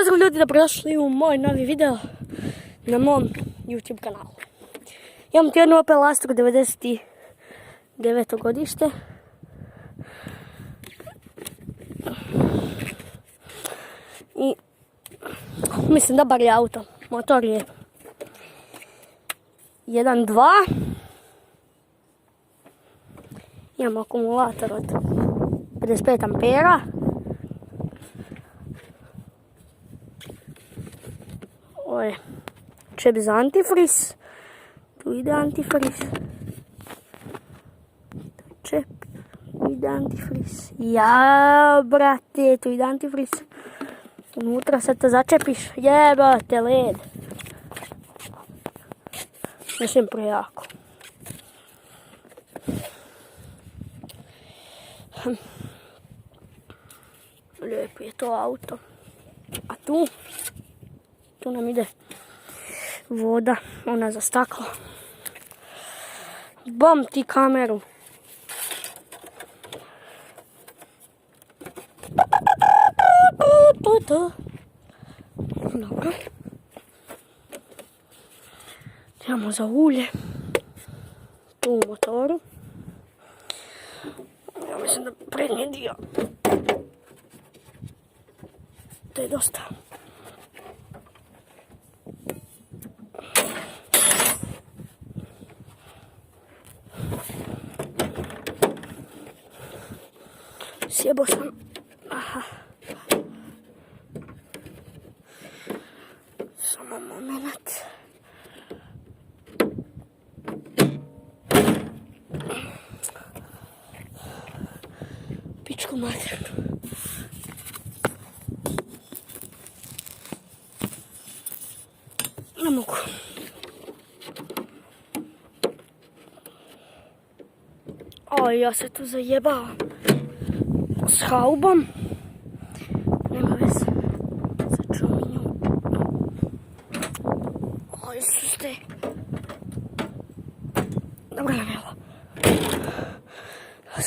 Pozdrav ljudi, dobrodošli u moj novi video na mom YouTube kanalu. Imam tu jednu Opel Astra 99. godište. I mislim da bar je auto. Motor je 1.2. Imam akumulator od 55 ampera. Ovo je čep za antifriz. Tu ide antifriz. Čep. Ide antifriz. Ja, brate, tu ide antifriz. Unutra sad to začepiš. Jebate, led. Mislim prejako. Lijepo je to auto. A tu nam ide voda, ona za staklo. Bam ti kameru. Dobro. Idemo za ulje. Tu u motoru. Ja mislim da prednji dio. To je dosta. Sjebo sam. Aha. Samo moment. Pičku maternu. Ne mogu. Oj, ja se tu zajebao s haubom. Nema veze. Začuminju. Oj, suste. Dobro nam je ovo.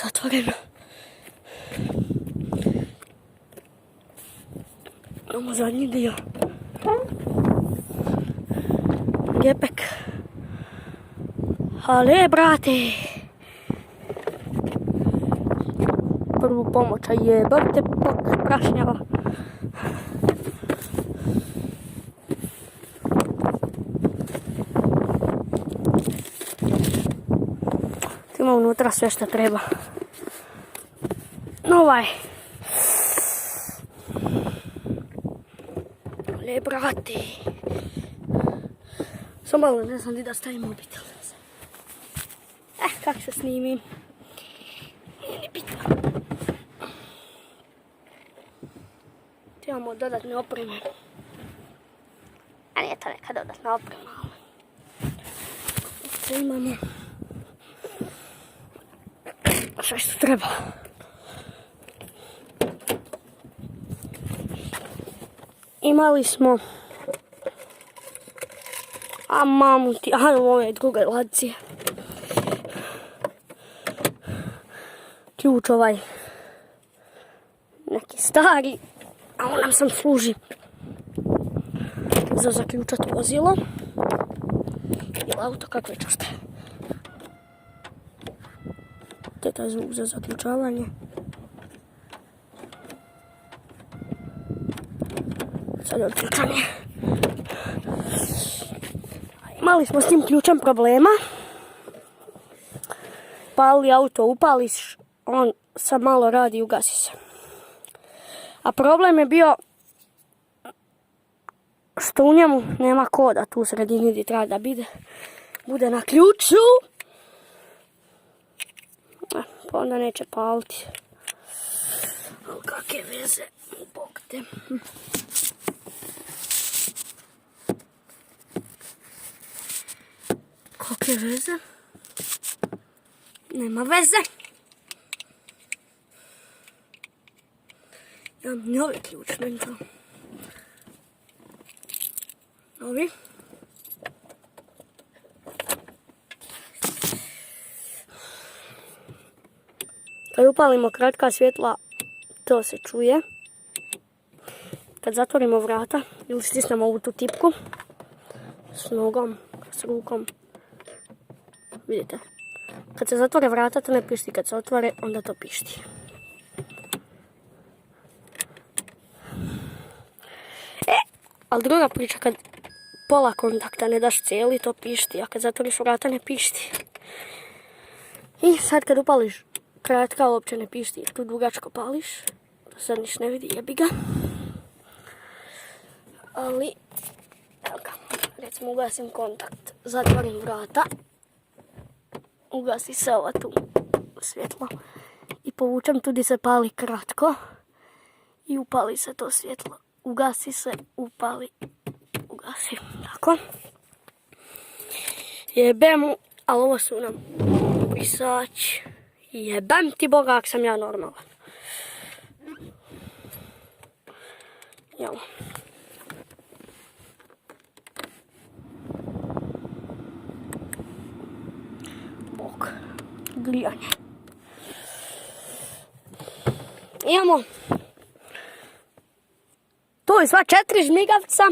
Zatvoreno. Imamo zadnji dio. Gepek. Ale, brate. Prvu pomoć, a jebate prašnjava. Ima unutra sve što treba. Ovaj. Ale, brate. Samo malo ne znam di da stavim mobitel. Kako se snimim. Nije ni bitno. Imamo dodatne opreme. A nije to neka dodatna oprema. Ovdje imamo sve što treba. Imali smo mamuti, ove druge ladcije. Ključ ovaj neki stari, a on nam sam služi za zaključat vozilo ili auto, kako već ostaje. To je taj zvuk za zaključavanje. Sad je odključanje. Imali smo s tim ključem problema. Pali auto, upališ, on sad malo radi i ugasi se. A problem je bio što u njemu nema koda tu u sredini gdje treba da bude na ključu. Pa onda neće paliti. Ali kakve veze, bog te. Kakve veze? Nema veze. Imam novi ključ, meni to. Novi. Kad upalimo kratka svjetla, to se čuje. kad zatvorimo vrata ili stisnemo ovu tu tipku s nogom, s rukom, vidite, kad se zatvore vrata to ne pišti, kad se otvore onda to pišti. Ali druga priča, kad pola kontakta ne daš cijeli, to pišti, a kad zatvoriš vrata ne pišti. I sad kad upališ kratka, uopće ne pišti, tu dugačko pališ, to sad niš ne vidi, jebi ga. Ali, evo ga, recimo ugasim kontakt, zatvorim vrata, ugasi se ova tu svjetlo i povučem tu gdje se pali kratko i upali se to svjetlo. Ugasi se, upali, ugasi, tako. Jebem, ali ovo su nam pisači. Jebem ti Boga, ako sam ja normalan. Jel. Bog, grijanje. Imamo tu je sva 4 žmigavca.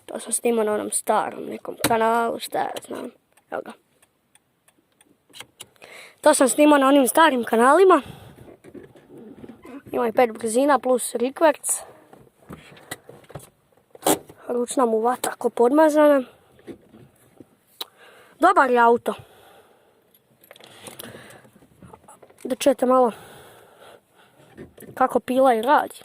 To sam snimao na onom starom nekom kanalu, šta ja znam. Evo ga. To sam snimao na onim starim kanalima. Ima i 5 brzina plus rikverc. Ručna mu vata ko podmazana. Dobar je auto. Da čujete malo kako pila i radi.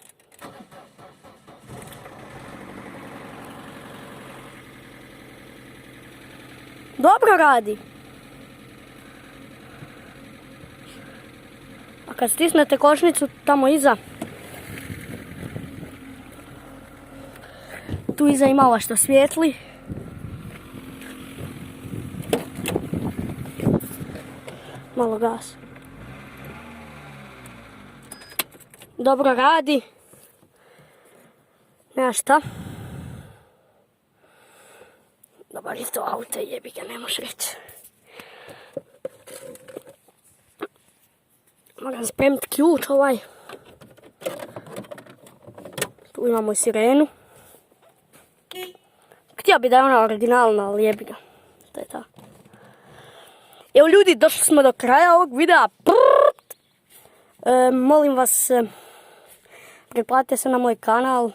Dobro radi. A kad stisnete kočnicu tamo iza, tu iza ima ova što svijetli. Malo gas. Dobro radi. Nema šta. Dobar je to auto, jebi ga, ne možeš reći. Moram spremiti ključ ovaj. Tu imamo i sirenu. Htio bi da je ona originalna, ali jebi ga. To je ta. Evo ljudi, došli smo do kraja ovog videa. Molim vas, pretplatite se na moj kanal.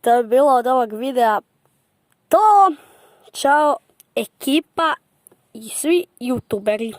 To je bilo od ovog videa to. Ćao ekipa i svi youtuberi.